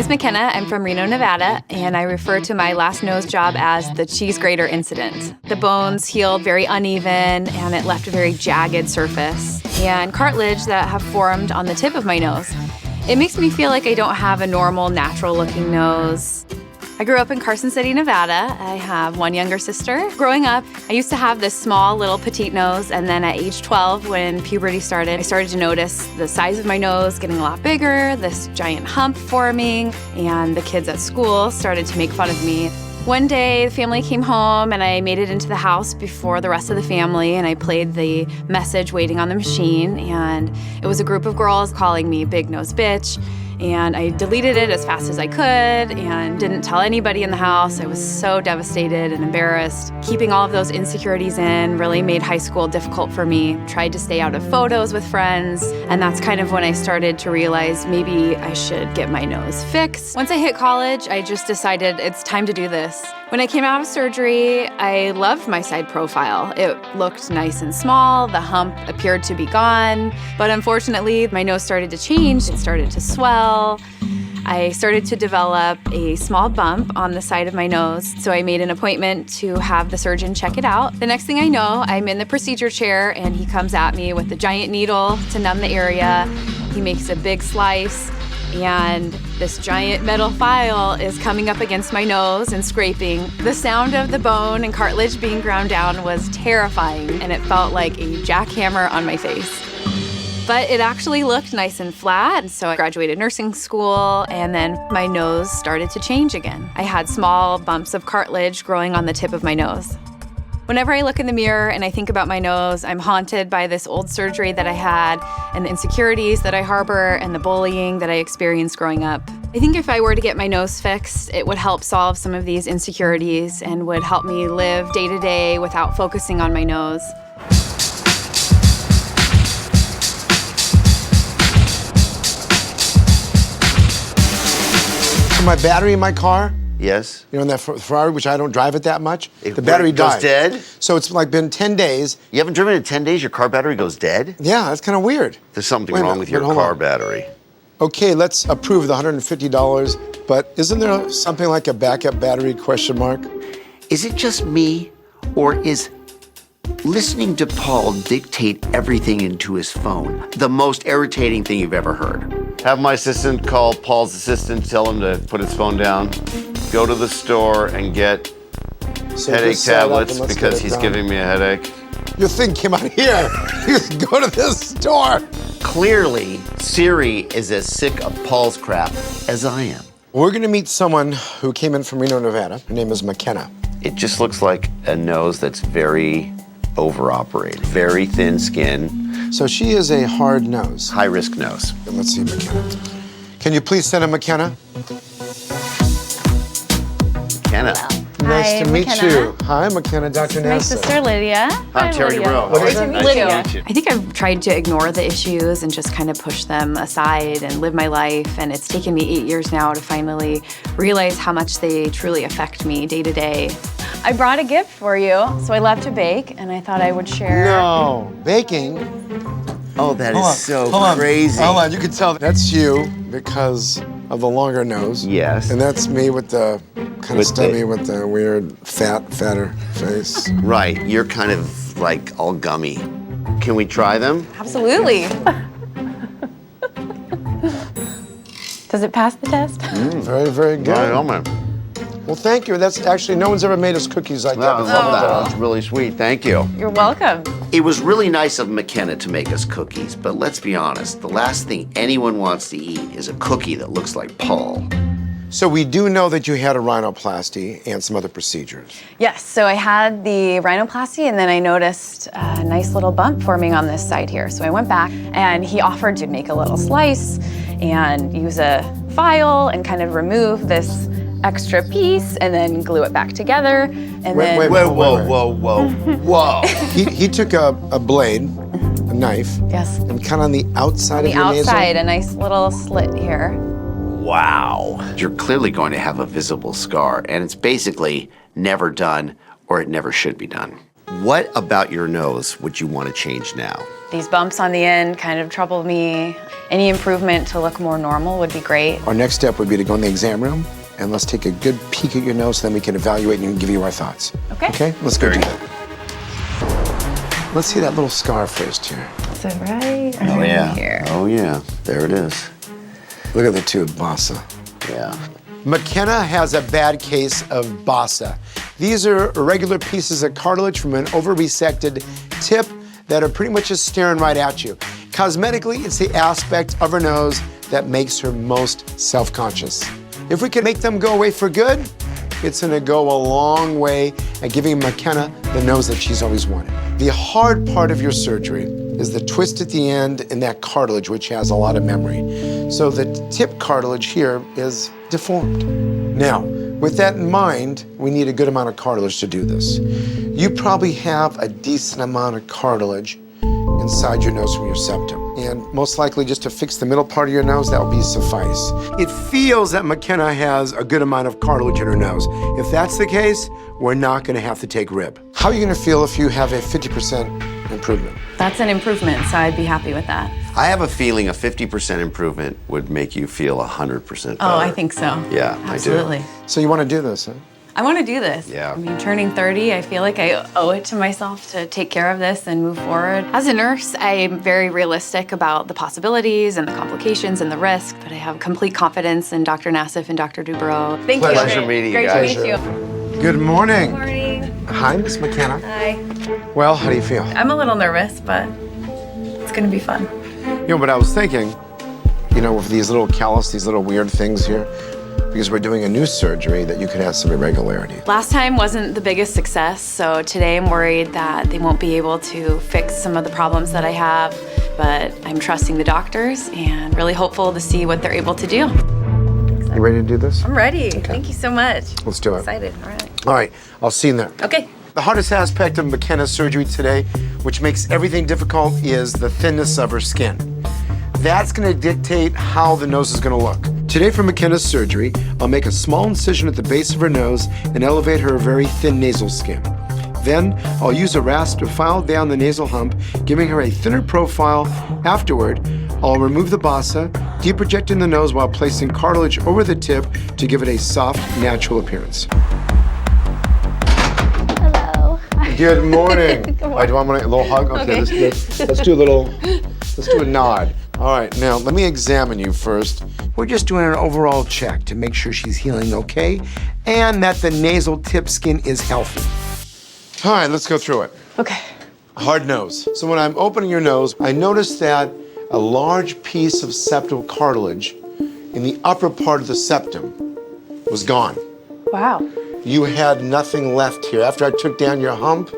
name's McKenna. I'm from Reno, Nevada, and I refer to my last nose job as the cheese grater incident. The bones healed very uneven, and it left a very jagged surface, and cartilage that have formed on the tip of my nose. It makes me feel like I don't have a normal, natural-looking nose. I grew up in Carson City, Nevada. I have one younger sister. Growing up, I used to have this small, little petite nose, and then at age 12, when puberty started, I started to notice the size of my nose getting a lot bigger, this giant hump forming, and the kids at school started to make fun of me. One day, the family came home, and I made it into the house before the rest of the family, and I played the message waiting on the machine, and it was a group of girls calling me big nose bitch. And I deleted it as fast as I could and didn't tell anybody in the house. I was so devastated and embarrassed. Keeping all of those insecurities in really made high school difficult for me. Tried to stay out of photos with friends, and that's kind of when I started to realize maybe I should get my nose fixed. Once I hit college, I just decided it's time to do this. When I came out of surgery, I loved my side profile. It looked nice and small, the hump appeared to be gone, but unfortunately, my nose started to change, it started to swell. I started to develop a small bump on the side of my nose, so I made an appointment to have the surgeon check it out. The next thing I know, I'm in the procedure chair, and he comes at me with a giant needle to numb the area. He makes a big slice, and this giant metal file is coming up against my nose and scraping. The sound of the bone and cartilage being ground down was terrifying, and it felt like a jackhammer on my face. But it actually looked nice and flat, so I graduated nursing school, and then my nose started to change again. I had small bumps of cartilage growing on the tip of my nose. Whenever I look in the mirror and I think about my nose, I'm haunted by this old surgery that I had and the insecurities that I harbor and the bullying that I experienced growing up. I think if I were to get my nose fixed, it would help solve some of these insecurities and would help me live day to day without focusing on my nose. So my battery in my car, yes. you know, in that Ferrari, which I don't drive it that much, the battery goes died. dead? So it's like been 10 days. You haven't driven in 10 days, your car battery goes dead? Yeah, that's kind of weird. There's something Wait a wrong minute, with your hold car on. battery. Okay, let's approve the $150, but isn't there something like a backup battery, question mark? Is it just me, or is listening to Paul dictate everything into his phone the most irritating thing you've ever heard? Have my assistant call Paul's assistant, tell him to put his phone down, go to the store and get headache tablets because he's giving me a headache. Your thing came out here. You go to this store. Clearly, Siri is as sick of Paul's crap as I am. We're gonna meet someone who came in from Reno, Nevada. Her name is McKenna. It just looks like a nose that's very over-operated, very thin skin, So she is a hard nose. high-risk nose. Let's see McKenna. Can you please send in McKenna? Kenna. Nice Hi, to meet McKenna. you. Hi, McKenna, Dr. My Nassif. sister Lydia. I'm Terry Lydia. Rowe. What is Nice it? to Nice meet to you. meet you. I think I've tried to ignore the issues and just kind of push them aside and live my life, and it's taken me 8 years now to finally realize how much they truly affect me day to day. I brought a gift for you, so I love to bake, and I thought I would share. No, baking. Oh, that Hold on, is so hold on, crazy. Hold on, you can tell that's you because of the longer nose. Yes. And that's me with the kind of With stubby the- with the weird fatter face. Right, you're kind of like all gummy. Can we try them? Absolutely. Does it pass the test? Very, very good. Right on, man. Well, thank you. That's actually, no one's ever made us cookies like Wow, I that love before. that. That's really sweet. Thank you. You're welcome. It was really nice of McKenna to make us cookies, but let's be honest, the last thing anyone wants to eat is a cookie that looks like Paul. So we do know that you had a rhinoplasty and some other procedures. Yes, so I had the rhinoplasty, and then I noticed a nice little bump forming on this side here. So I went back, and he offered to make a little slice and use a file and kind of remove this extra piece and then glue it back together. And Wait, then wait, Whoa, whoa, whoa, whoa, whoa. He took a blade, a knife, yes, and kind of on the outside the of your outside, nasal. a nice little slit here. Wow. You're clearly going to have a visible scar, and it's basically never done or it never should be done. What about your nose would you want to change now? These bumps on the end kind of trouble me. Any improvement to look more normal would be great. Our next step would be to go in the exam room and let's take a good peek at your nose so then we can evaluate and give you our thoughts. Okay. Okay, let's go Very do that. Let's see that little scar first here. Is it right? Oh, yeah. Here. Oh, yeah. There it is. Look at the tube, Bossa. Yeah. McKenna has a bad case of Bossa. These are irregular pieces of cartilage from an over-resected tip that are pretty much just staring right at you. Cosmetically, it's the aspect of her nose that makes her most self-conscious. If we can make them go away for good, it's gonna go a long way at giving McKenna the nose that she's always wanted. The hard part of your surgery is the twist at the end and that cartilage, which has a lot of memory. So the tip cartilage here is deformed. Now, with that in mind, we need a good amount of cartilage to do this. You probably have a decent amount of cartilage inside your nose from your septum. And most likely just to fix the middle part of your nose, that will be suffice. It feels that McKenna has a good amount of cartilage in her nose. If that's the case, we're not gonna have to take rib. How are you gonna feel if you have a 50% improvement? That's an improvement, so I'd be happy with that. I have a feeling a 50% improvement would make you feel 100% better. Oh, I think so. Yeah, Absolutely. I do. So you wanna do this, huh? I want to do this. Yeah. I mean, turning 30, I feel like I owe it to myself to take care of this and move forward. As a nurse, I'm very realistic about the possibilities and the complications and the risk, but I have complete confidence in Dr. Nassif and Dr. Dubrow. Thank you. Pleasure meeting you Great guys. to meet you. Good morning. Good morning. Hi, Miss McKenna. Hi. Well, how do you feel? I'm a little nervous, but it's going to be fun. You know, but I was thinking, you know, with these little callus, these little weird things here, because we're doing a new surgery, that you could have some irregularity. Last time wasn't the biggest success, so today I'm worried that they won't be able to fix some of the problems that I have, but I'm trusting the doctors and really hopeful to see what they're able to do. You ready to do this? I'm ready. Thank you so much. Let's do it. Excited. All right. All right, I'll see you in there. Okay. The hardest aspect of McKenna's surgery today, which makes everything difficult, is the thinness of her skin. That's gonna dictate how the nose is gonna look. Today for McKenna's surgery, I'll make a small incision at the base of her nose and elevate her very thin nasal skin. Then I'll use a rasp to file down the nasal hump, giving her a thinner profile. Afterward, I'll remove the Bossa, deprojecting the nose while placing cartilage over the tip to give it a soft, natural appearance. Hello. Good morning. All right, do I want a little hug? Okay, let's do a nod. All right, now let me examine you first. We're just doing an overall check to make sure she's healing okay and that the nasal tip skin is healthy. All right, let's go through it. Okay. Hard nose. So when I'm opening your nose, I noticed that a large piece of septal cartilage in the upper part of the septum was gone. Wow. You had nothing left here. After I took down your hump,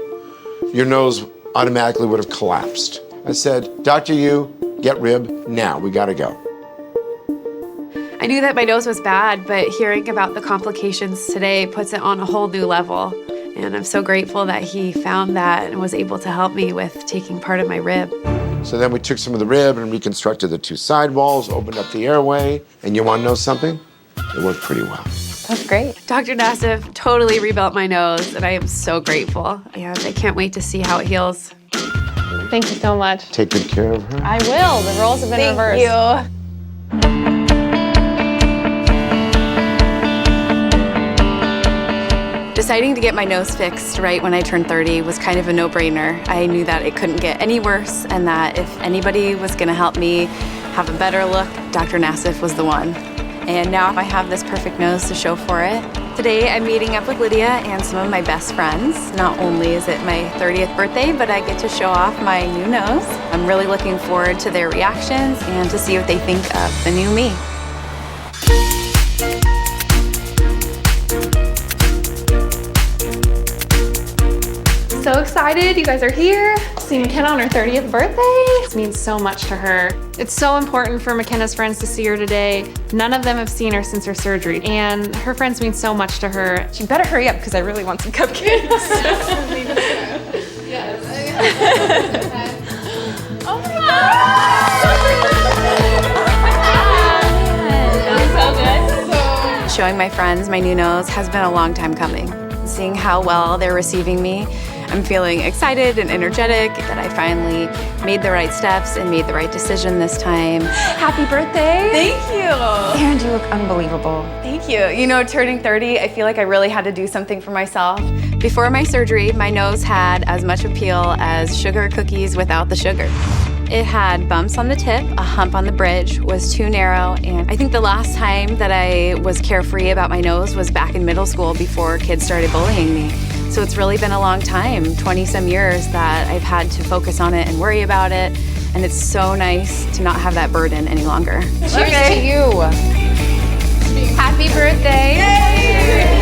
your nose automatically would have collapsed. I said, Dr. Yu, get rib now, we gotta go. I knew that my nose was bad, but hearing about the complications today puts it on a whole new level. And I'm so grateful that he found that and was able to help me with taking part of my rib. So then we took some of the rib and reconstructed the two side walls, opened up the airway, and you wanna know something? It worked pretty well. That's great. Dr. Nassif totally rebuilt my nose, and I am so grateful. And I can't wait to see how it heals. Thank you so much. Take good care of her. I will. The roles have been reversed. Thank you. Deciding to get my nose fixed right when I turned 30 was kind of a no-brainer. I knew that it couldn't get any worse and that if anybody was gonna help me have a better look, Dr. Nassif was the one. And now I have this perfect nose to show for it. Today I'm meeting up with Lydia and some of my best friends. Not only is it my 30th birthday, but I get to show off my new nose. I'm really looking forward to their reactions and to see what they think of the new me. So excited you guys are here. Seeing McKenna on her 30th birthday. This means so much to her. It's so important for McKenna's friends to see her today. None of them have seen her since her surgery, and her friends mean so much to her. She better hurry up because I really want some cupcakes. Oh my God! So good. Showing my friends my new nose has been a long time coming. Seeing how well they're receiving me, I'm feeling excited and energetic that I finally made the right steps and made the right decision this time. Happy birthday. Thank you. And you look unbelievable. Thank you. You know, turning 30, I feel like I really had to do something for myself. Before my surgery, my nose had as much appeal as sugar cookies without the sugar. It had bumps on the tip, a hump on the bridge, was too narrow, and I think the last time that I was carefree about my nose was back in middle school before kids started bullying me. So it's really been a long time, 20-some years, that I've had to focus on it and worry about it, and it's so nice to not have that burden any longer. Cheers to you. Happy birthday. Yay!